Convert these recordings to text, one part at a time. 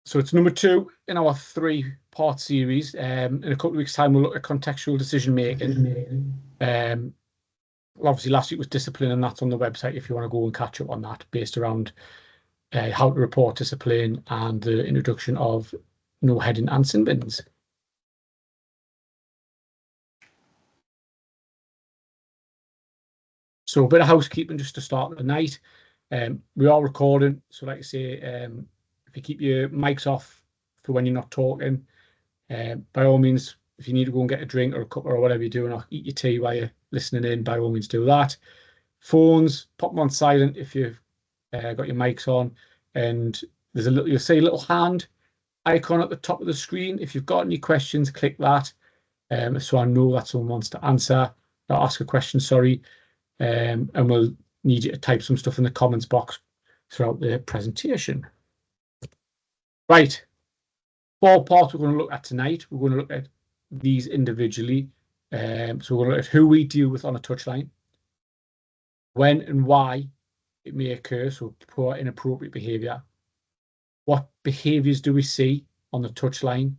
So it's number 2 in our 3-part series. In a couple of weeks' time, we'll look at contextual decision making. Obviously, last week was discipline, and that's on the website if you want to go and catch up on that, based around how to report discipline and the introduction of no heading and sin bins. So a bit of housekeeping just to start the night. We are recording, so like I say, if you keep your mics off for when you're not talking, by all means, if you need to go and get a drink or a cup or whatever you're doing, or eat your tea while you're listening in, by all means do that. Phones, pop them on silent if you've got your mics on, and there's a little, you'll see a little hand icon at the top of the screen. If you've got any questions, click that, so I know that someone wants to ask a question, sorry, and we'll need you to type some stuff in the comments box throughout the presentation. Right, 4 parts we're going to look at tonight. We're going to look at these individually. So we're going to look at who we deal with on a touchline, when and why it may occur, so poor inappropriate behaviour. What behaviours do we see on the touchline,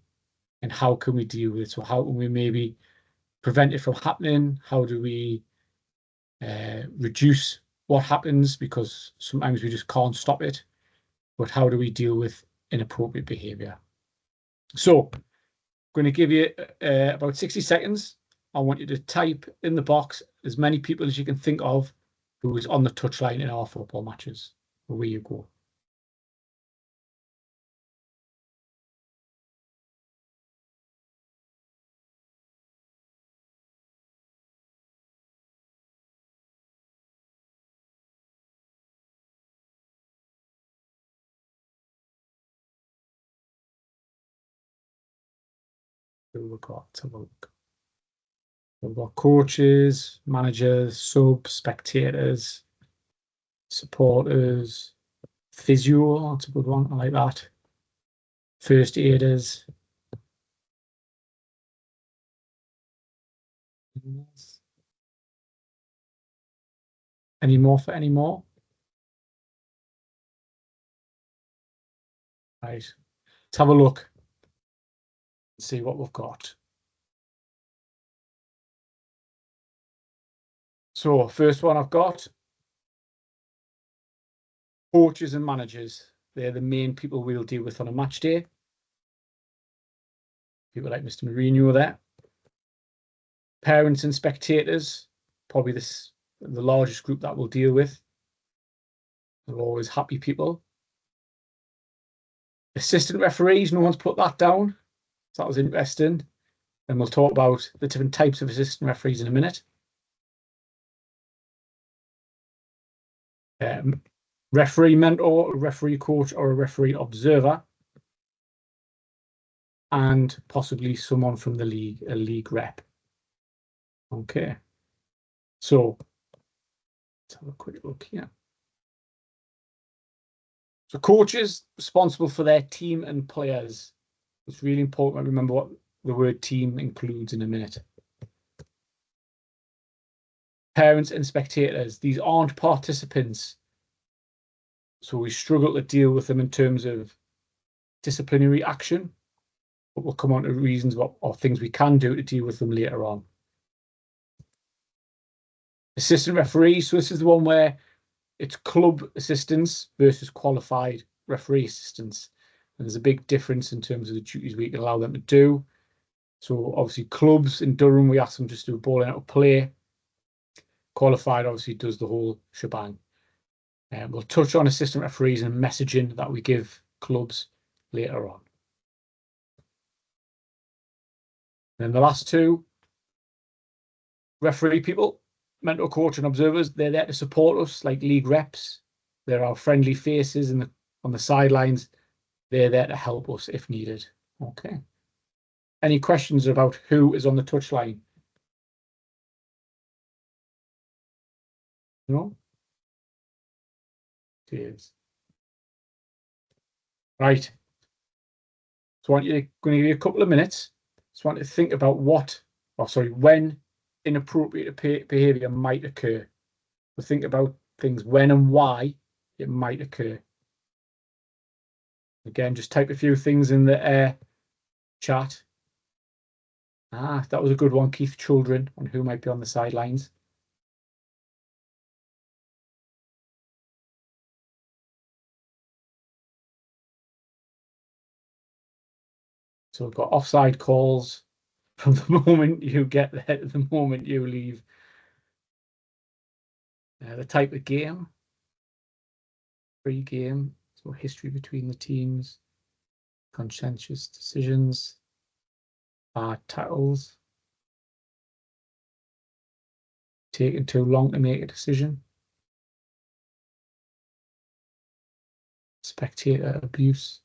and how can we deal with it? So how can we maybe prevent it from happening? How do we reduce what happens, because sometimes we just can't stop it, but how do we deal with inappropriate behaviour? So I'm going to give you about 60 seconds. I want you to type in the box as many people as you can think of who is on the touchline in our football matches. Away you go. Who we've got to look. We've got coaches, managers, subs, spectators, supporters, physio, that's a good one, I like that. First aiders. Any more for any more? Right, let's have a look and see what we've got. So first one I've got, coaches and managers. They're the main people we'll deal with on a match day. People like Mr. Mourinho there. Parents and spectators, probably the largest group that we'll deal with. They're always happy people. Assistant referees, no one's put that down. So that was interesting. And we'll talk about the different types of assistant referees in a minute. Referee mentor, a referee coach, or a referee observer. And possibly someone from the league, a league rep. Okay. So let's have a quick look here. So coaches responsible for their team and players. It's really important to remember what the word team includes in a minute. Parents and spectators, these aren't participants. So we struggle to deal with them in terms of disciplinary action, but we'll come on to reasons or things we can do to deal with them later on. Assistant referees, so this is the one where it's club assistants versus qualified referee assistants. And there's a big difference in terms of the duties we can allow them to do. So obviously clubs in Durham, we ask them just to do a ball out of play. Qualified obviously does the whole shebang. We'll touch on assistant referees and messaging that we give clubs later on. And the last two, referee people, mentor coach and observers, they're there to support us like league reps. They're our friendly faces on the sidelines. They're there to help us if needed. Okay. Any questions about who is on the touchline? No? Cheers. Right. So I'm going to give you a couple of minutes. Just want to think about when inappropriate behaviour might occur. So think about things when and why it might occur. Again, just type a few things in the chat. That was a good one, Keith. Children on who might be on the sidelines. So we've got offside calls from the moment you get there to the moment you leave. The type of game, free game, so history between the teams, conscientious decisions, tackles, taking too long to make a decision, spectator abuse.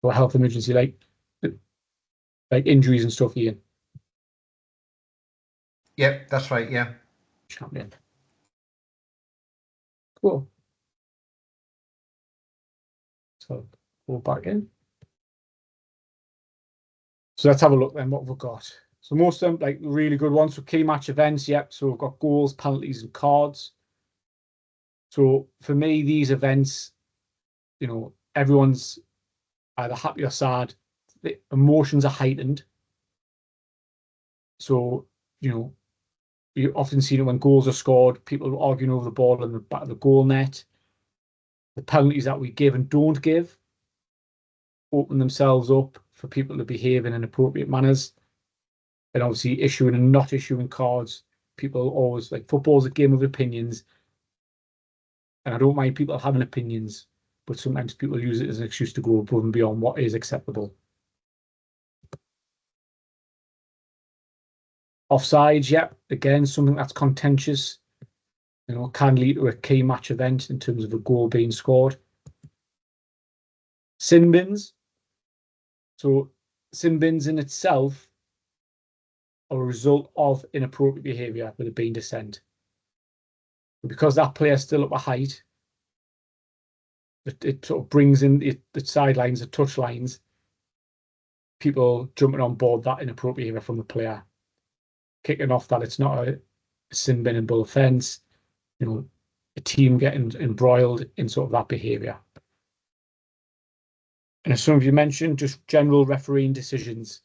Or health emergency, like injuries and stuff, Ian. Yep, that's right, yeah. Champion. Cool. So go back in. So let's have a look then what we've got. So most of them, like really good ones. So key match events, yep. So we've got goals, penalties, and cards. So for me, these events, everyone's either happy or sad. The emotions are heightened. So, you often see it when goals are scored, people are arguing over the ball in the back of the goal net. The penalties that we give and don't give open themselves up for people to behave in inappropriate manners. And obviously issuing and not issuing cards. People always football's a game of opinions. And I don't mind people having opinions, but sometimes people use it as an excuse to go above and beyond what is acceptable. Offsides, yeah, again, something that's contentious, can lead to a key match event in terms of a goal being scored. Sin bins. So sin bins in itself are a result of inappropriate behaviour with a being dissent. But because that player's still up a height, it sort of brings in the sidelines, the touch lines, people jumping on board that inappropriate behaviour from the player, kicking off that it's not a sin binable offence, a team getting embroiled in sort of that behaviour. And as some of you mentioned, just general refereeing decisions.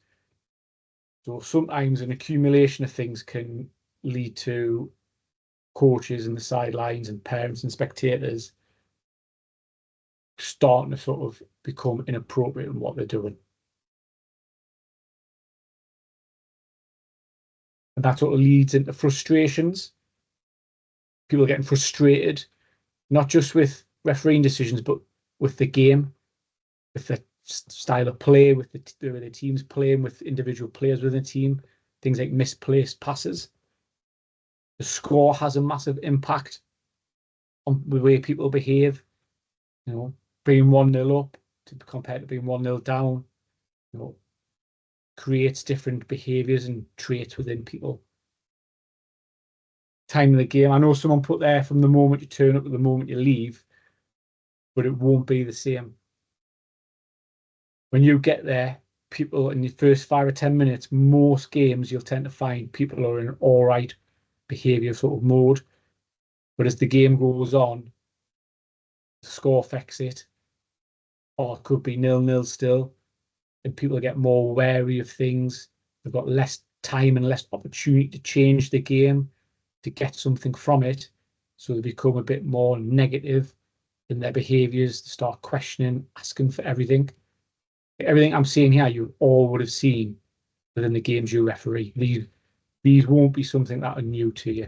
So sometimes an accumulation of things can lead to coaches and the sidelines and parents and spectators starting to sort of become inappropriate in what they're doing. And that sort of leads into frustrations. People getting frustrated, not just with refereeing decisions, but with the game, with the style of play, with the teams playing, with individual players within the team, things like misplaced passes. The score has a massive impact on the way people behave. Being 1-0 up compared to being 1-0 down, creates different behaviours and traits within people. Time of the game. I know someone put there from the moment you turn up to the moment you leave, but it won't be the same. When you get there, people in the first 5 or 10 minutes, most games you'll tend to find people are in an all right behaviour sort of mode. But as the game goes on, the score affects it, or it could be 0-0 still, and people get more wary of things. They've got less time and less opportunity to change the game, to get something from it. So they become a bit more negative in their behaviours, to start questioning, asking for everything. Everything I'm seeing here, you all would have seen within the games you referee. These won't be something that are new to you.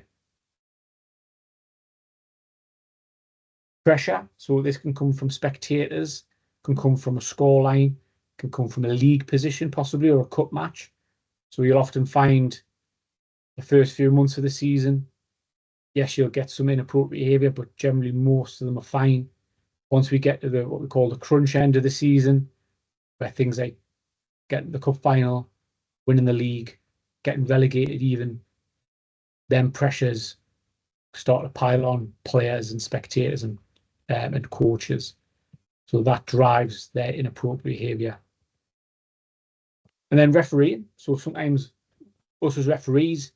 Pressure. So this can come from spectators, can come from a scoreline, can come from a league position possibly, or a cup match. So you'll often find the first few months of the season, yes, you'll get some inappropriate behaviour, but generally most of them are fine. Once we get to what we call the crunch end of the season, where things like getting the cup final, winning the league, getting relegated even, then pressures start to pile on players and spectators and coaches. So that drives their inappropriate behaviour. And then refereeing. So sometimes us as referees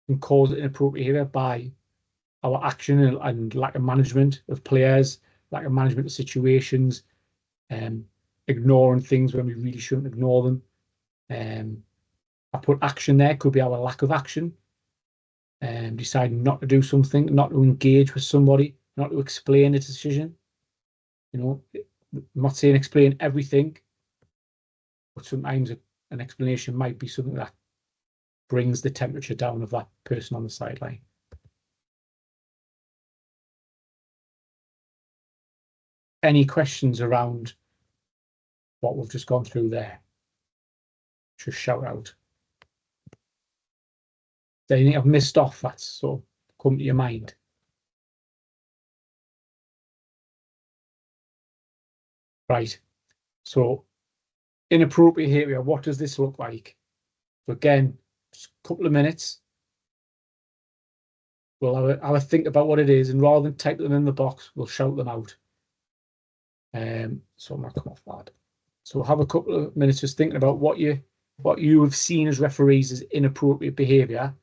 can cause inappropriate behaviour by our action and lack of management of players, lack of management of situations, ignoring things when we really shouldn't ignore them. I put action there, could be our lack of action, deciding not to do something, not to engage with somebody, not to explain a decision. You know, I'm not saying explain everything, but sometimes an explanation might be something that brings the temperature down of that person on the sideline. Any questions around what we've just gone through there? Just shout out. Is there anything I've missed off that's sort of come to your mind? Right. So inappropriate behaviour, what does this look like? So again, just a couple of minutes. We'll have a think about what it is, and rather than type them in the box, we'll shout them out. So I'm gonna come off that. So we'll have a couple of minutes just thinking about what you have seen as referees as inappropriate behaviour.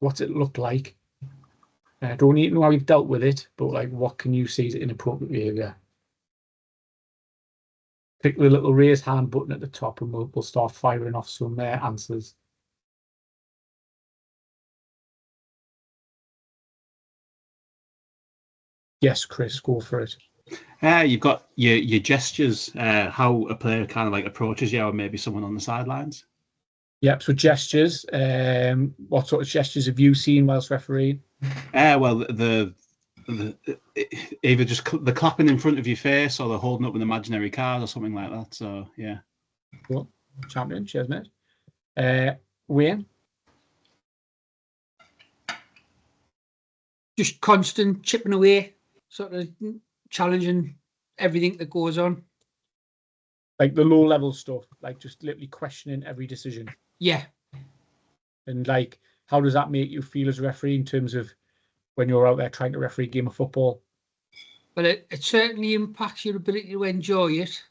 What's it looked like? Don't need to know how you've dealt with it, but like, what can you see as inappropriate behaviour? Click the little raise hand button at the top, and we'll start firing off some answers. Yes, Chris, go for it. You've got your gestures, how a player kind of like approaches you, or maybe someone on the sidelines. Yep. So gestures. What sort of gestures have you seen whilst refereeing? Well, the either just the clapping in front of your face, or they're holding up an imaginary card or something like that. So yeah. Cool. Champion. Cheers, mate. Wayne. Just constant chipping away, sort of challenging everything that goes on. Like the low level stuff, like just literally questioning every decision. Yeah. And like, how does that make you feel as a referee in terms of when you're out there trying to referee a game of football? Well, it certainly impacts your ability to enjoy it.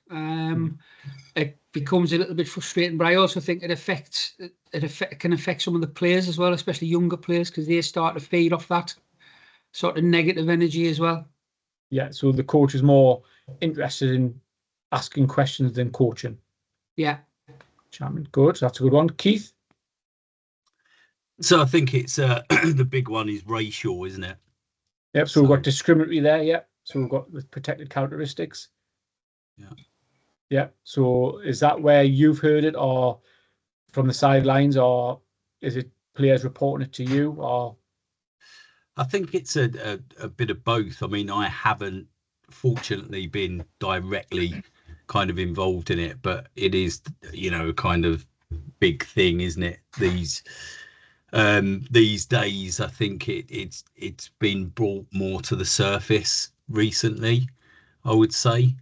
It becomes a little bit frustrating, but I also think it can affect some of the players as well, especially younger players, because they start to feed off that sort of negative energy as well. Yeah, so the coach is more interested in asking questions than coaching. Yeah. Champion, good. That's a good one. Keith? So I think it's the big one is racial, isn't it? Yep, so we've got discriminatory there, yeah. So we've got the protected characteristics. Yeah. Yeah, so is that where you've heard it, or from the sidelines, or is it players reporting it to you, or? I think it's a bit of both. I mean, I haven't fortunately been directly kind of involved in it, but it is, kind of big thing, isn't it? These days, I think it's been brought more to the surface recently, I would say.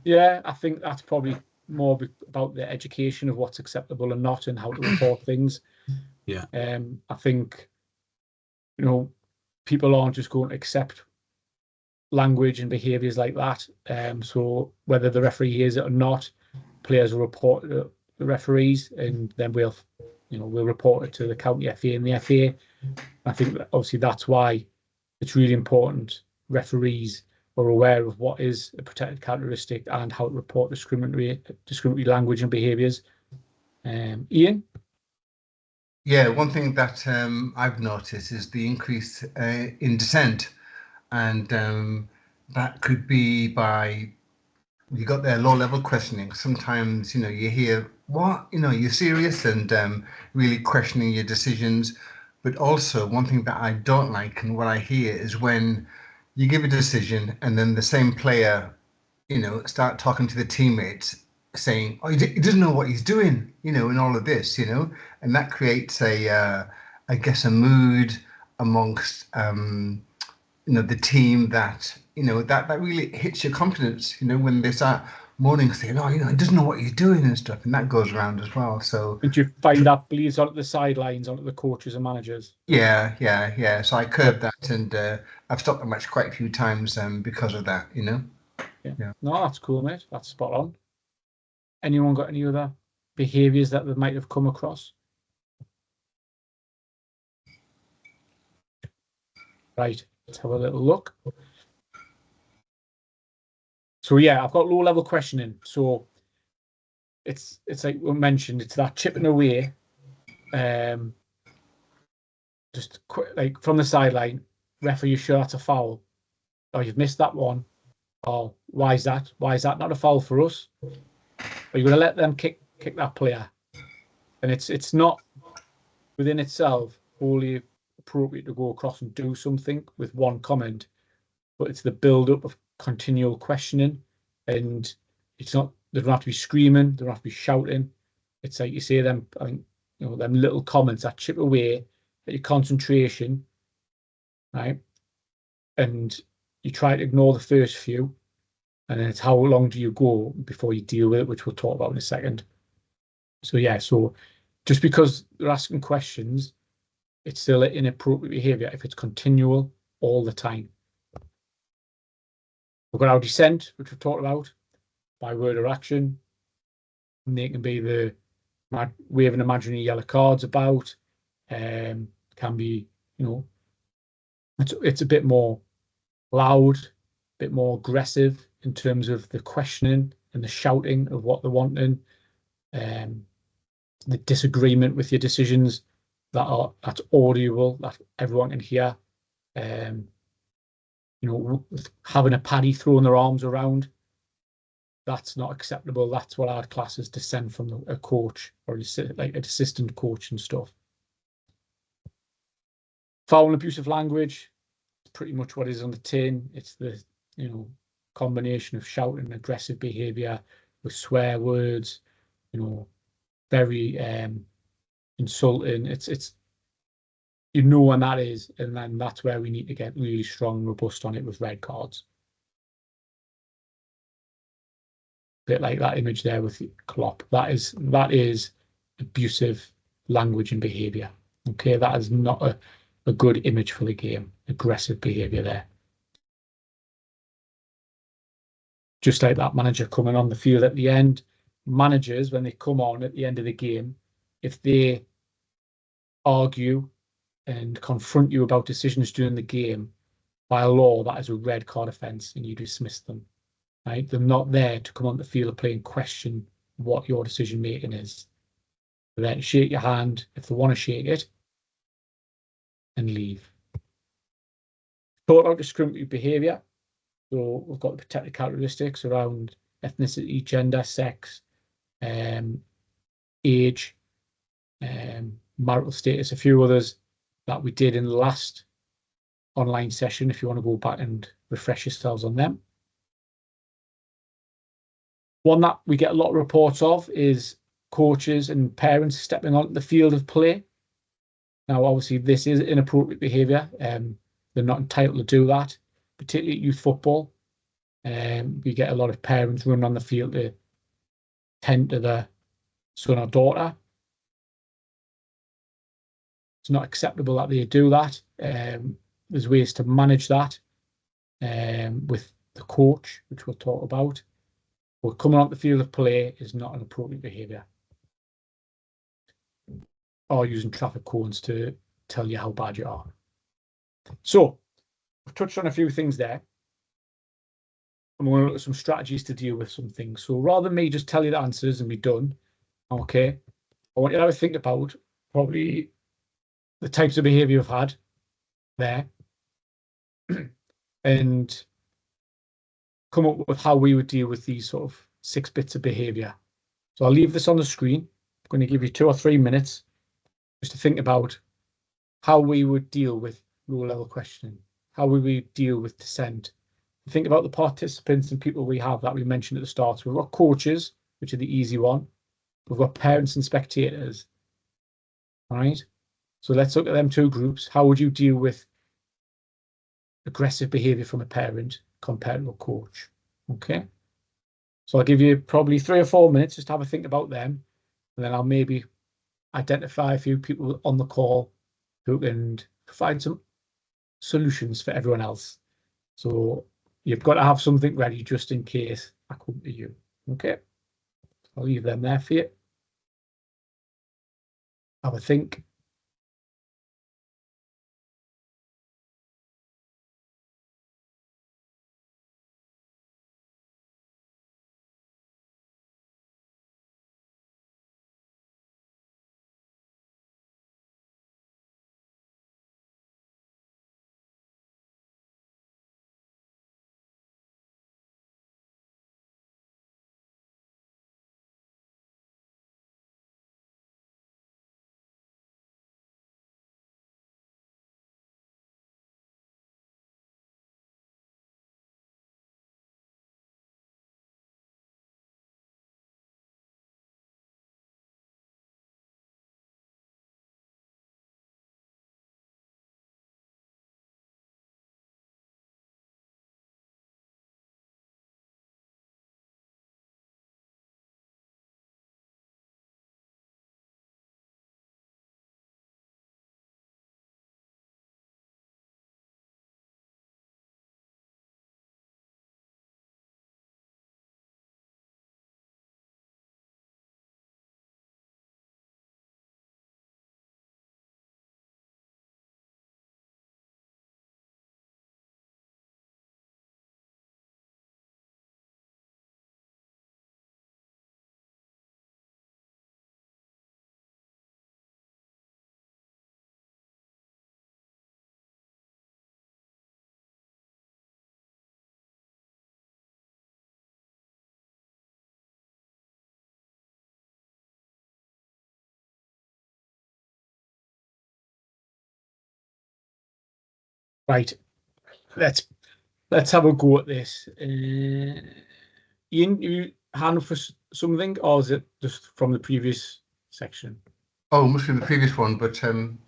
Yeah, I think that's probably more about the education of what's acceptable and not, and how to report things. Yeah. I think, people aren't just going to accept language and behaviours like that. So whether the referee hears it or not, players will report it to the referees, and then we'll report it to the county FA and the FA. I think that obviously that's why it's really important referees are aware of what is a protected characteristic and how to report discriminatory language and behaviours. Ian? Yeah, one thing that I've noticed is the increase in dissent, and that could be by, you got their low-level questioning. Sometimes, you hear, what, you're serious, and really questioning your decisions. But also, one thing that I don't like, and what I hear, is when you give a decision and then the same player, start talking to the teammates, saying, oh, he doesn't know what he's doing, in all of this, and that creates a mood amongst, the team that, that really hits your confidence, when they start moaning, saying, oh, he doesn't know what he's doing and stuff, and that goes around as well. So did you find that bleeds onto the sidelines, onto the coaches and managers? Yeah. So I curbed that, and I've stopped the match quite a few times because of that, Yeah. No, that's cool, mate. That's spot on. Anyone got any other behaviours that they might have come across? Right, let's have a little look. So yeah, I've got low level questioning. So it's like we mentioned, it's that chipping away, just like from the sideline. Ref, are you sure that's a foul? Or you've missed that one? Or why is that? Why is that not a foul for us? Are you going to let them kick that player? And it's not within itself wholly appropriate to go across and do something with one comment, but it's the build-up of continual questioning, and it's not. They don't have to be screaming. They don't have to be shouting. It's like you say them. I think them little comments that chip away at your concentration, right? And you try to ignore the first few, and then it's how long do you go before you deal with it, which we'll talk about in a second. So yeah, so just because they're asking questions, it's still inappropriate behaviour if it's continual all the time. We've got our dissent, which we've talked about, by word or action. And they can be the waving imaginary yellow cards about. Can be, it's a bit more loud, a bit more aggressive in terms of the questioning and the shouting of what they're wanting. The disagreement with your decisions that's audible, that everyone can hear. Having a paddy throwing their arms around, that's not acceptable. That's what I'd class as dissent from a coach or like an assistant coach and stuff. Foul and abusive language, pretty much what is on the tin. It's the combination of shouting and aggressive behaviour with swear words, very insulting. It's when that is, and then that's where we need to get really strong and robust on it with red cards. A bit like that image there with Klopp. That is abusive language and behaviour. Okay, that is not a good image for the game. Aggressive behaviour there. Just like that manager coming on the field at the end. Managers, when they come on at the end of the game, if they argue and confront you about decisions during the game, by law, that is a red card offence and you dismiss them. Right? They're not there to come on the field of play and question what your decision making is. They're there to shake your hand if they want to shake it and leave. Talk about discriminatory behaviour. So we've got the protected characteristics around ethnicity, gender, sex, age, marital status, a few others that we did in the last online session if you want to go back and refresh yourselves on them. One that we get a lot of reports of is coaches and parents stepping onto the field of play. Now, obviously, this is inappropriate behaviour. They're not entitled to do that, particularly at youth football. We get a lot of parents running on the field to tend to their son or daughter. It's not acceptable that they do that. There's ways to manage that with the coach, which we'll talk about. But coming on the field of play is not an appropriate behaviour. Or using traffic cones to tell you how bad you are. So, I've touched on a few things there. I'm going to look at some strategies to deal with some things. So rather than me just tell you the answers and be done, okay, I want you to have a think about probably the types of behaviour you've had there and come up with how we would deal with these sort of 6 bits of behaviour. So I'll leave this on the screen. I'm going to give you 2 or 3 minutes just to think about how we would deal with low-level questioning, how we would deal with dissent. Think about the participants and people we have that we mentioned at the start. So we've got coaches, which are the easy one. We've got parents and spectators. All right. So let's look at them 2 groups. How would you deal with aggressive behaviour from a parent compared to a coach? Okay. So I'll give you probably 3 or 4 minutes just to have a think about them. And then I'll maybe identify a few people on the call who can provide some solutions for everyone else. So you've got to have something ready just in case I come to you. Okay. I'll leave them there for you. Have a think. Right, let's have a go at this. Ian, you hand for something, or is it just from the previous section? Oh, must be the previous one, but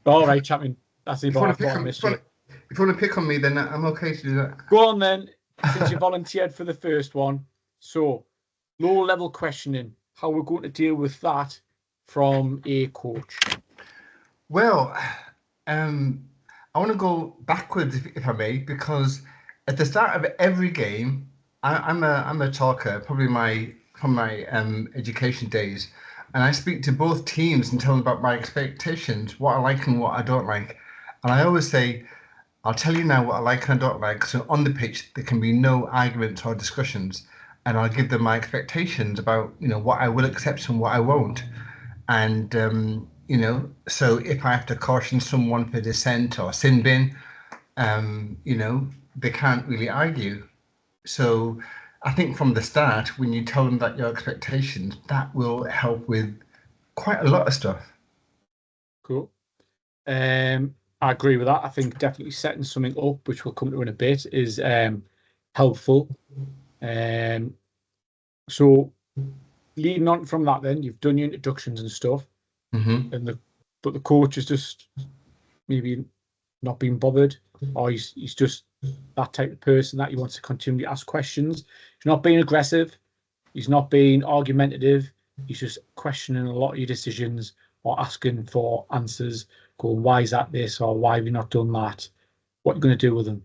All right, champion. That's the if you want bar. to pick on me, then I'm okay to do that. Go on then, since you volunteered for the first one. So, low-level questioning. How we're going to deal with that from a coach? Well, I want to go backwards, if I may, because at the start of every game, I'm a talker, probably from my education days, and I speak to both teams and tell them about my expectations, what I like and what I don't like, and I always say, I'll tell you now what I like and I don't like. So on the pitch, there can be no arguments or discussions, and I'll give them my expectations about what I will accept and what I won't, and so if I have to caution someone for dissent or sin bin, they can't really argue. So I think from the start, when you tell them that your expectations, that will help with quite a lot of stuff. Cool. I agree with that. I think definitely setting something up, which we'll come to in a bit, is helpful. So leading on from that, then you've done your introductions and stuff, but the coach is just maybe not being bothered, or he's just that type of person that he wants to continue to ask questions. He's not being aggressive, he's not being argumentative, he's just questioning a lot of your decisions or asking for answers, going, why is that this, or why have you not done that? What are you going to do with them?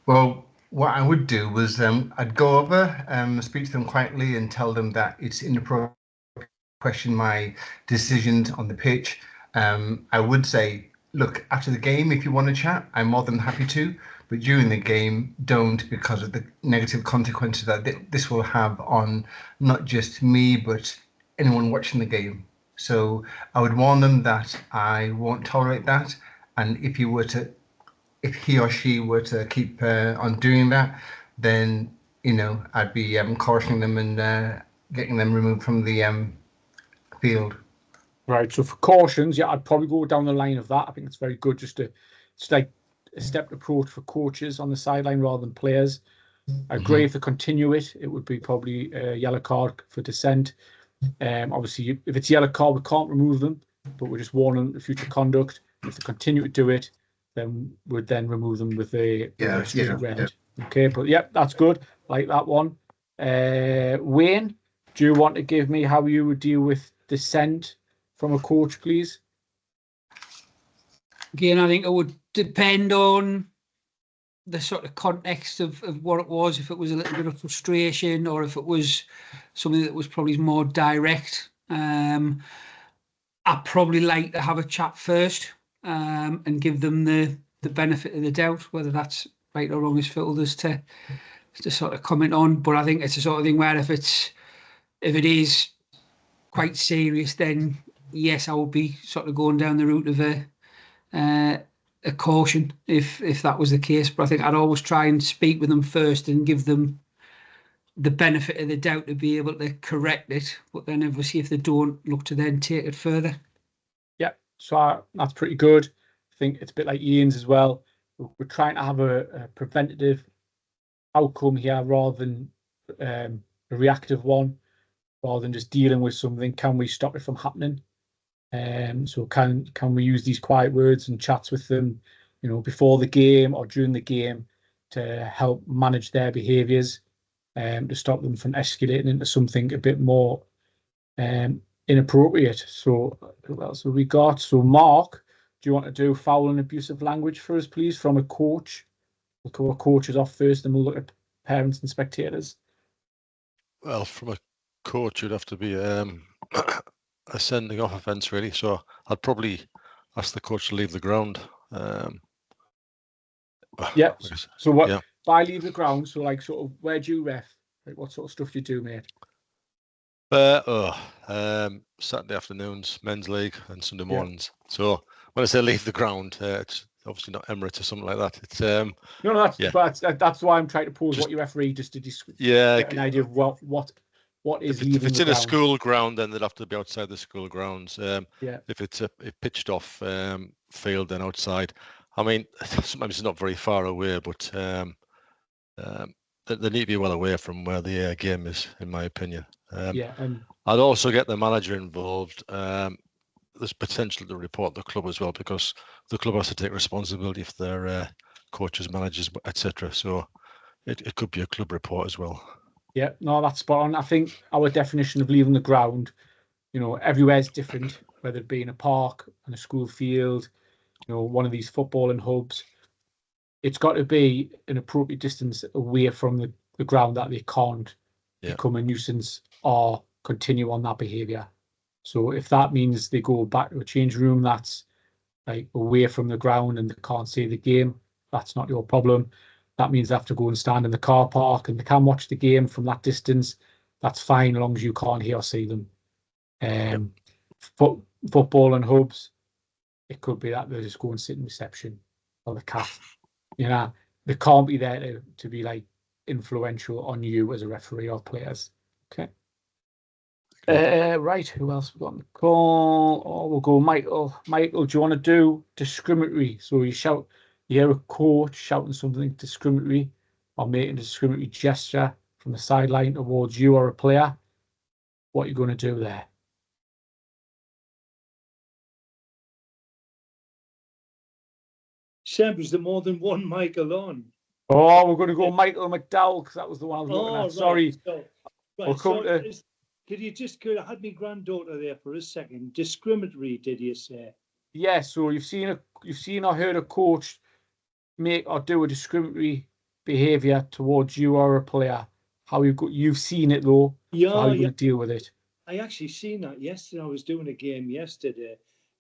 Well, what I would do was I'd go over, speak to them quietly and tell them that it's inappropriate to question my decisions on the pitch. I would say, look, after the game, if you want to chat, I'm more than happy to, but during the game, don't, because of the negative consequences that this will have on not just me, but anyone watching the game. So I would warn them that I won't tolerate that. And if he or she were to keep on doing that, then, I'd be cautioning them and getting them removed from the field. Right, so for cautions, yeah, I'd probably go down the line of that. I think it's very good it's like a stepped approach for coaches on the sideline rather than players. I agree, if they continue it would be probably a yellow card for dissent. Obviously, if it's yellow card, we can't remove them, but we're just warning the future conduct. If they continue to do it, then we'd then remove them with a red. Yeah. Okay, but yeah, that's good. I like that one. Wayne, do you want to give me how you would deal with dissent from a coach, please? Again, I think it would depend on the sort of context of what it was, if it was a little bit of frustration or if it was something that was probably more direct. I'd probably like to have a chat first and give them the benefit of the doubt, whether that's right or wrong is for others to sort of comment on. But I think it's the sort of thing where if it is quite serious, then yes, I would be sort of going down the route of a caution if that was the case. But I think I'd always try and speak with them first and give them the benefit of the doubt to be able to correct it. But then obviously if they don't, look to then take it further. Yeah, so that's pretty good. I think it's a bit like Ian's as well. We're trying to have a preventative outcome here rather than a reactive one, rather than just dealing with something. Can we stop it from happening? So can we use these quiet words and chats with them, before the game or during the game to help manage their behaviours, to stop them from escalating into something a bit more inappropriate. So what else have we got? So Mark, do you want to do foul and abusive language for us, please, from a coach? We'll cover coaches off first, and we'll look at parents and spectators. Well, from a coach, you'd have to be a sending off offence, really. So I'd probably ask the coach to leave the ground. Yeah. So what? Yeah. By leave the ground. So like, sort of, where do you ref? Like, what sort of stuff do you do, mate? Saturday afternoons, men's league, and Sunday mornings. So when I say leave the ground, it's obviously not Emirates or something like that. It's that's why I'm trying to pose what you referee, just to get an idea of what is leaving if it's the in ground. a school ground, then they'd have to be outside the school grounds. If it's a pitched off field, then outside. I mean, sometimes it's not very far away, but they need to be well away from where the game is, in my opinion. I'd also get the manager involved. There's potential to report the club as well, because the club has to take responsibility for their coaches, managers, etc. So it could be a club report as well. Yeah, no, that's spot on. I think our definition of leaving the ground, everywhere is different, whether it be in a park, on a school field, one of these footballing hubs. It's got to be an appropriate distance away from the ground that they can't become a nuisance or continue on that behaviour. So if that means they go back to a change room that's like away from the ground and they can't see the game, that's not your problem. That means they have to go and stand in the car park and they can watch the game from that distance. That's fine, as long as you can't hear or see them. Football and hubs, it could be that they just go and sit in reception or the CAF. They can't be there to be like influential on you as a referee or players. Okay. Right, who else we got on the call? Oh, we'll go Michael. Michael, do you want to do discriminatory? So you hear a coach shouting something discriminatory or making a discriminatory gesture from the sideline towards you or a player. What are you going to do there? Seb, is there more than one Michael on? Oh, we're going to go Michael McDowell, because that was the one I was looking at. Right. Sorry. Could you just I had my granddaughter there for a second. Discriminatory, did you say? Yeah, so you've seen or heard a coach make or do a discriminatory behaviour towards you or a player. You've seen it though. Yeah. So how are you going to deal with it? I actually seen that yesterday. I was doing a game yesterday,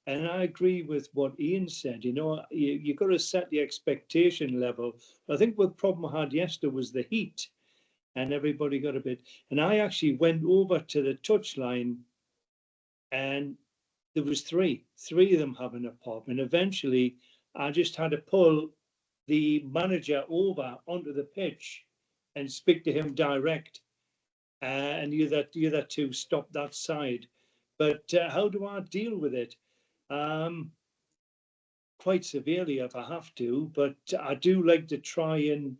and I agree with what Ian said. You've got to set the expectation level. I think the problem I had yesterday was the heat, and everybody got a bit. And I actually went over to the touchline, and there was three of them having a pop. And eventually, I just had to pull the manager over onto the pitch and speak to him direct. And the other two stop that side. But how do I deal with it? Quite severely if I have to, but I do like to try and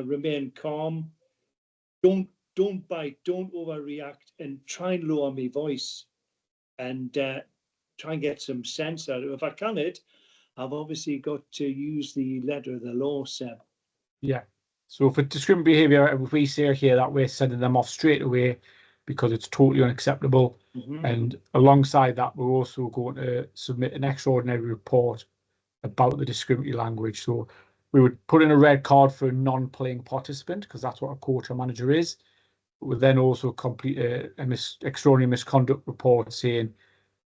remain calm. Don't bite, don't overreact, and try and lower my voice and try and get some sense out of it. If I can I've obviously got to use the letter of the law, Seb. Yeah. So for discriminatory behaviour, if we say here that we're sending them off straight away because it's totally unacceptable. Mm-hmm. And alongside that, we're also going to submit an extraordinary report about the discriminatory language. So we would put in a red card for a non-playing participant because that's what a coach or manager is. We would then also complete extraordinary misconduct report saying,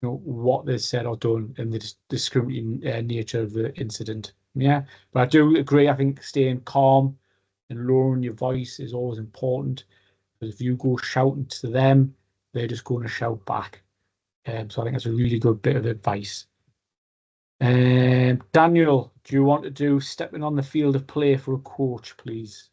what they said or done and the discriminating nature of the incident. Yeah, but I do agree. I think staying calm and lowering your voice is always important, because if you go shouting to them, they're just going to shout back. So I think that's a really good bit of advice. Daniel, do you want to do stepping on the field of play for a coach, please?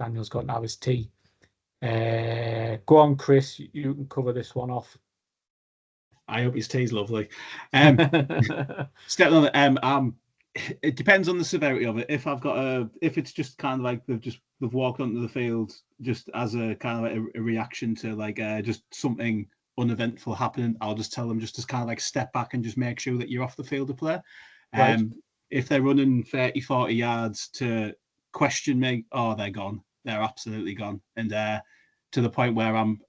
Daniel's got to have his tea. Go on, Chris. You can cover this one off. I hope his tea's lovely. Stepping on it. It depends on the severity of it. If it's just kind of like they've walked onto the field just as a kind of like a reaction to like just something uneventful happening, I'll just tell them just to kind of like step back and just make sure that you're off the field of play. Right. If they're running 30, 40 yards to question me, they're gone. They're absolutely gone. And to the point where I'm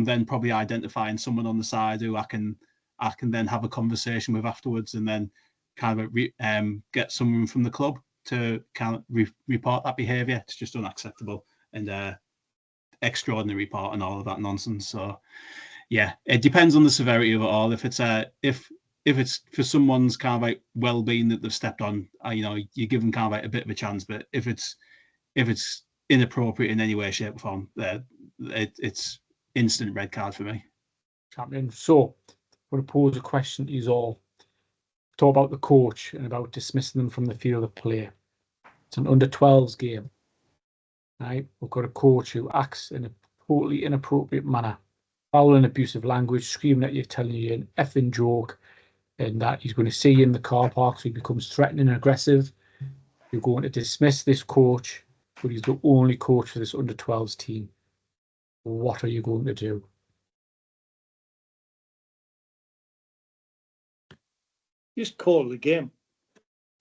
then probably identifying someone on the side who I can then have a conversation with afterwards, and then kind of get someone from the club to kind of report that behaviour. It's just unacceptable and extraordinary report and all of that nonsense. So yeah, it depends on the severity of it all. If it's for someone's kind of like well-being that they've stepped on, you give them kind of like a bit of a chance. But if it's inappropriate in any way, shape, or form, it's instant red card for me. Champion. So I'm going to pose a question to you all. Talk about the coach and about dismissing them from the field of play. It's an under-12s game. Right? We've got a coach who acts in a totally inappropriate manner, foul and abusive language, screaming at you, telling you an effing joke, and that he's going to see you in the car park, so he becomes threatening and aggressive. You're going to dismiss this coach, but he's the only coach for this under-12s team. What are you going to do? Just call the game.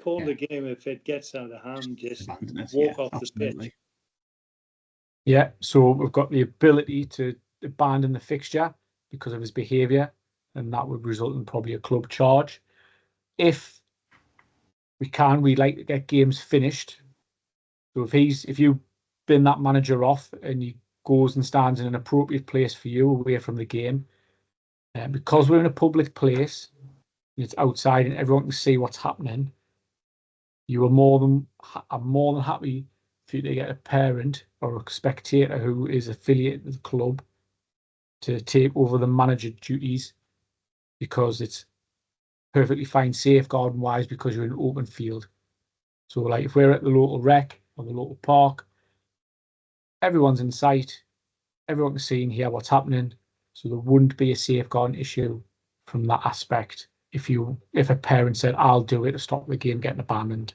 Call the game. If it gets out of hand, just walk off the pitch. Yeah, so we've got the ability to abandon the fixture because of his behaviour, and that would result in probably a club charge. If we can, we like to get games finished. So if you bin that manager off and he goes and stands in an appropriate place for you away from the game, because we're in a public place, it's outside and everyone can see what's happening, I'm more than happy for you to get a parent or a spectator who is affiliated with the club to take over the manager duties, because it's perfectly fine safeguarding wise, because you're in an open field. So like if we're at the local rec or the local park, everyone's in sight, everyone can see and hear what's happening, so there wouldn't be a safeguarding issue from that aspect if a parent said, I'll do it to stop the game getting abandoned.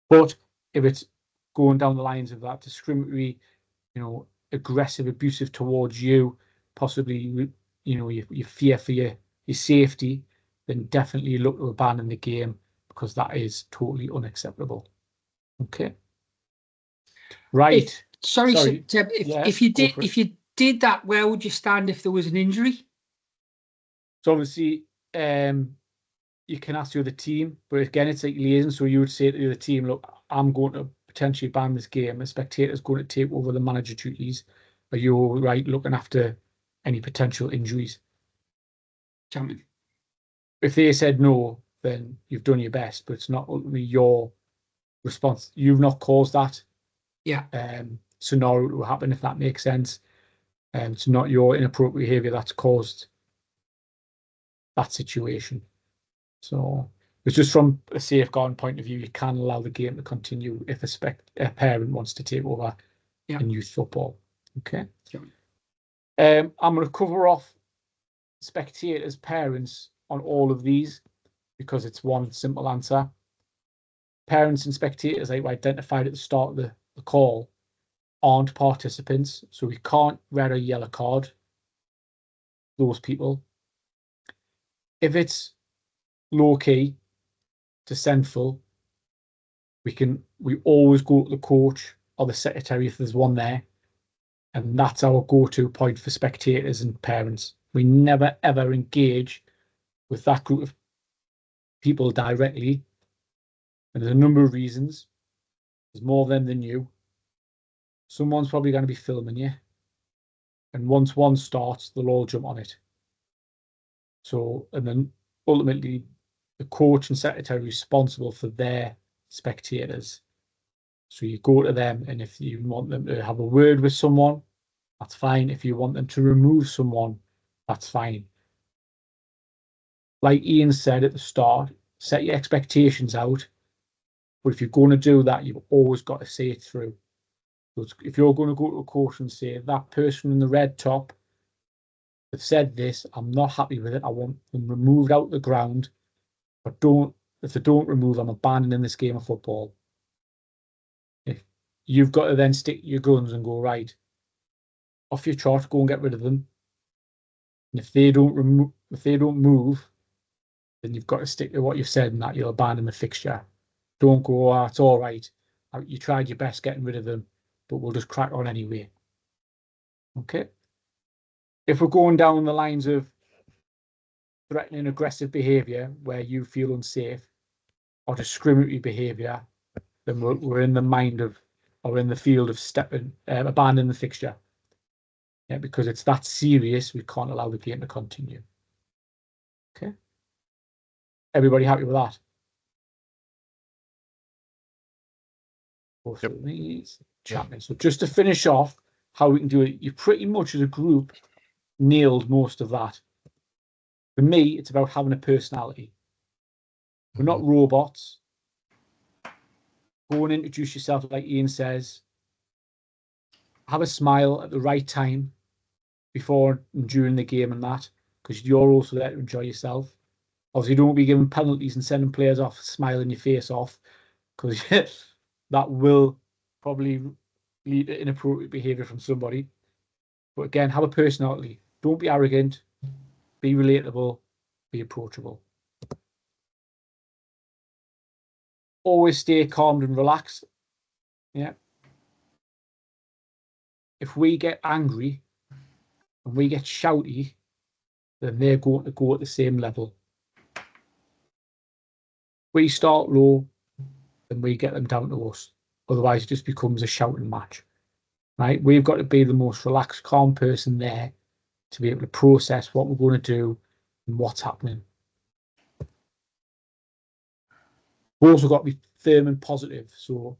But if it's going down the lines of that discriminatory, aggressive, abusive towards you, possibly, you fear for your safety, then definitely look to abandon the game, because that is totally unacceptable. Okay. Right. Sorry. Seb, if you did that, where would you stand if there was an injury? So obviously, you can ask the other team, but again, it's like liaison. So you would say to the other team, look, I'm going to potentially ban this game. A spectator's going to take over the manager duties. Are you all right looking after any potential injuries? Champion. If they said no, then you've done your best, but it's not ultimately your response. You've not caused that scenario to happen, if that makes sense. It's not your inappropriate behaviour that's caused that situation. So it's just from a safeguarding point of view, you can allow the game to continue if a parent wants to take over in youth football. Okay. I'm going to cover off spectators, parents on all of these, because it's one simple answer. Parents and spectators, like we identified at the start of the call, aren't participants, so we can't red or yellow card those people. If it's low key to sinful, we always go to the coach or the secretary if there's one there, And that's our go-to point for spectators and parents. We never, ever engage with that group of people directly. And there's a number of reasons. There's more of them than you. Someone's probably going to be filming you. And once one starts, they'll all jump on it. So, and then ultimately, the coach and secretary are responsible for their spectators. So you go to them, and if you want them to have a word with someone, that's fine. If you want them to remove someone, that's fine. Like Ian said at the start, set your expectations out. But if you're going to do that, you've always got to see it through. So if you're going to go to a coach and say, that person in the red top that said this, I'm not happy with it, I want them removed out the ground, but if they don't remove, I'm abandoning this game of football. If you've got to then stick your guns and go, right, off your chart, go and get rid of them. And if they don't move, then you've got to stick to what you've said, and that you'll abandon the fixture. Don't go, oh, it's all right. You tried your best getting rid of them, but we'll just crack on anyway. Okay. If we're going down the lines of threatening aggressive behaviour where you feel unsafe, or discriminatory behaviour, then we're in the mind of, or in the field of abandoning the fixture. Yeah, because it's that serious, we can't allow the game to continue. Okay. Everybody happy with that? Yep. Chatting. So just to finish off how we can do it, you pretty much as a group nailed most of that. For me, it's about having a personality. We're not robots. Go and introduce yourself, like Ian says. Have a smile at the right time before and during the game and that, because you're also there to enjoy yourself. Obviously, don't be giving penalties and sending players off, smiling your face off, because that will probably lead to inappropriate behaviour from somebody. But again, have a personality. Don't be arrogant. Be relatable. Be approachable. Always stay calm and relaxed. Yeah. If we get angry and we get shouty, then they're going to go at the same level. We start low, then we get them down to us. Otherwise, it just becomes a shouting match. Right? We've got to be the most relaxed, calm person there to be able to process what we're going to do and what's happening. We've also got to be firm and positive. So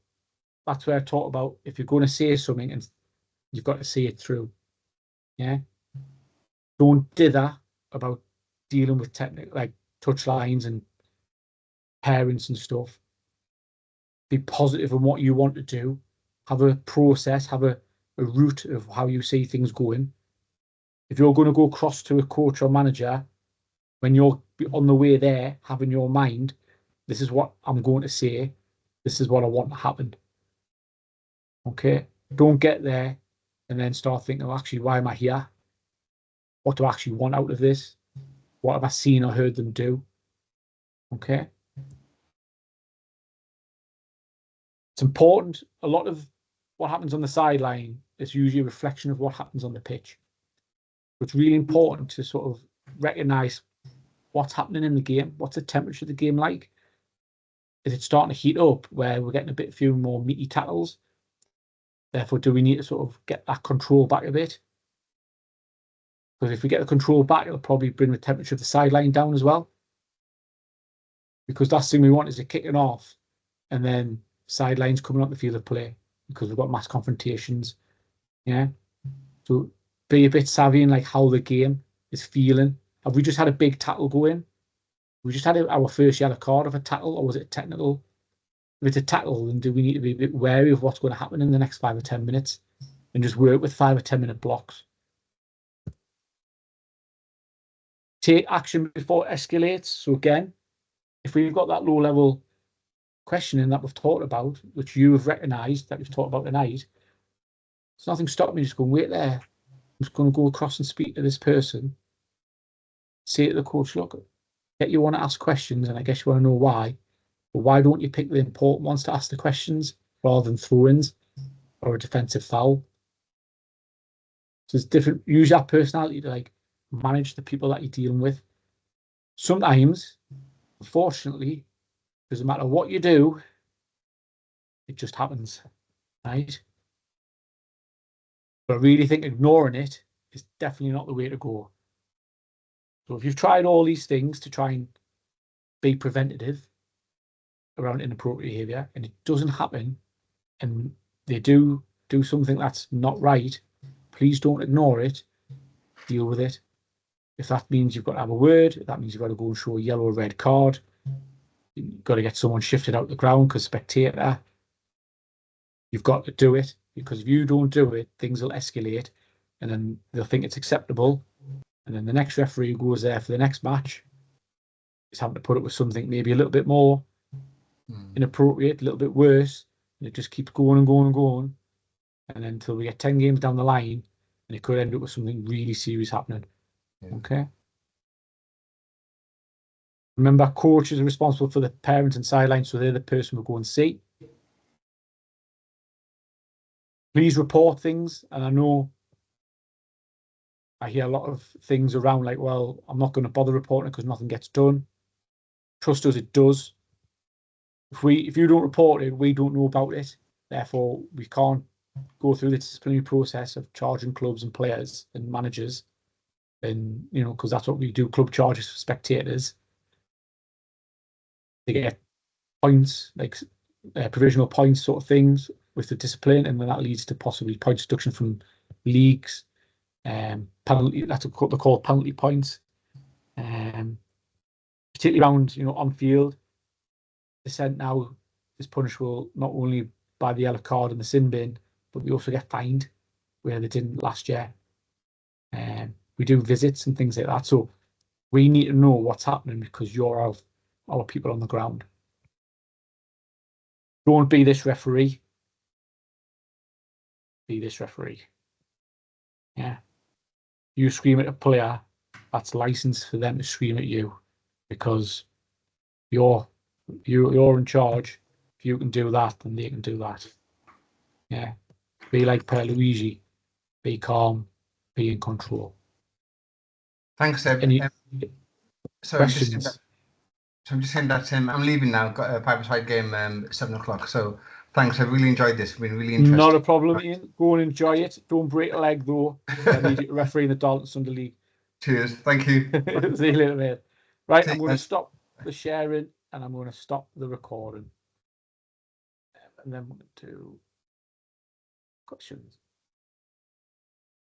that's where I talk about, if you're going to say something, and you've got to see it through. Yeah. Don't dither about dealing with technical, like touch lines and parents and stuff. Be positive on what you want to do. Have a process, have a route of how you see things going. If you're going to go across to a coach or manager, when you're on the way there, have in your mind, this is what I'm going to say. This is what I want to happen. Okay? Don't get there and then start thinking, oh, actually, why am I here? What do I actually want out of this? What have I seen or heard them do? Okay? It's important. A lot of what happens on the sideline is usually a reflection of what happens on the pitch. It's really important to sort of recognise what's happening in the game. What's the temperature of the game like? Is it starting to heat up where we're getting a few more meaty tackles? Therefore, do we need to sort of get that control back a bit? Because if we get the control back, it'll probably bring the temperature of the sideline down as well. Because that's the thing we want, is it kicking off and then sidelines coming on the field of play, because we've got mass confrontations. Yeah. So be a bit savvy in like how the game is feeling. Have we just had a big tackle go in? We just had our first yellow card of a tackle, or was it technical? If it's a tackle, then do we need to be a bit wary of what's going to happen in the next 5 or 10 minutes and just work with 5 or 10 minute blocks? Take action before it escalates. So again, if we've got that low level questioning that we've talked about, which you have recognised that we've talked about tonight, there's nothing stopping me just going, wait there. I'm just going to go across and speak to this person. Say to the coach, look, you want to ask questions, and I guess you want to know why. But why don't you pick the important ones to ask the questions rather than throw-ins or a defensive foul? So it's different. Use that personality to like manage the people that you're dealing with. Sometimes, unfortunately, doesn't matter what you do, it just happens, right? But I really think ignoring it is definitely not the way to go. So if you've tried all these things to try and be preventative around inappropriate behavior and it doesn't happen, and they do something that's not right, please don't ignore it. Deal with it. If that means you've got to have a word, if that means you've got to go and show a yellow or red card, you've got to get someone shifted out the ground because spectator, you've got to do it, because if you don't do it, things will escalate and then they'll think it's acceptable. And then the next referee who goes there for the next match is having to put up with something maybe a little bit more inappropriate, a little bit worse. And it just keeps going and going and going. And then until we get 10 games down the line, and it could end up with something really serious happening. Yeah. Okay. Remember, coaches are responsible for the parents and sideline, so they're the person we'll go and see. Please report things. And I know I hear a lot of things around like, well, I'm not going to bother reporting it because nothing gets done. Trust us, it does. If you don't report it, we don't know about it. Therefore, we can't go through the disciplinary process of charging clubs and players and managers. And, you know, because that's what we do, club charges for spectators. They get points, like provisional points sort of things with the discipline, and then that leads to possibly points deduction from leagues. Penalty, that's what they're called, penalty points. Particularly around, you know, on field. Dissent now is punishable not only by the yellow card and the sin bin, but we also get fined where they didn't last year. We do visits and things like that. So we need to know what's happening because you're our people on the ground. Don't be this referee. Be this referee. Yeah. You scream at a player, that's license for them to scream at you because you're in charge. If you can do that, then they can do that. Yeah. Be like Pierluigi. Be calm. Be in control. Thanks, Ed. So I'm just saying that I'm leaving now. Got a 5-a-side game 7 o'clock. So thanks. I really enjoyed this. It's been really interesting. Not a problem, Ian. Go and enjoy it. Don't break a leg though. I need you to referee in the Darlington Sunday League. Cheers. Thank you. See you later, mate. Right, I'm going to stop the sharing and I'm going to stop the recording. And then we're going to do questions.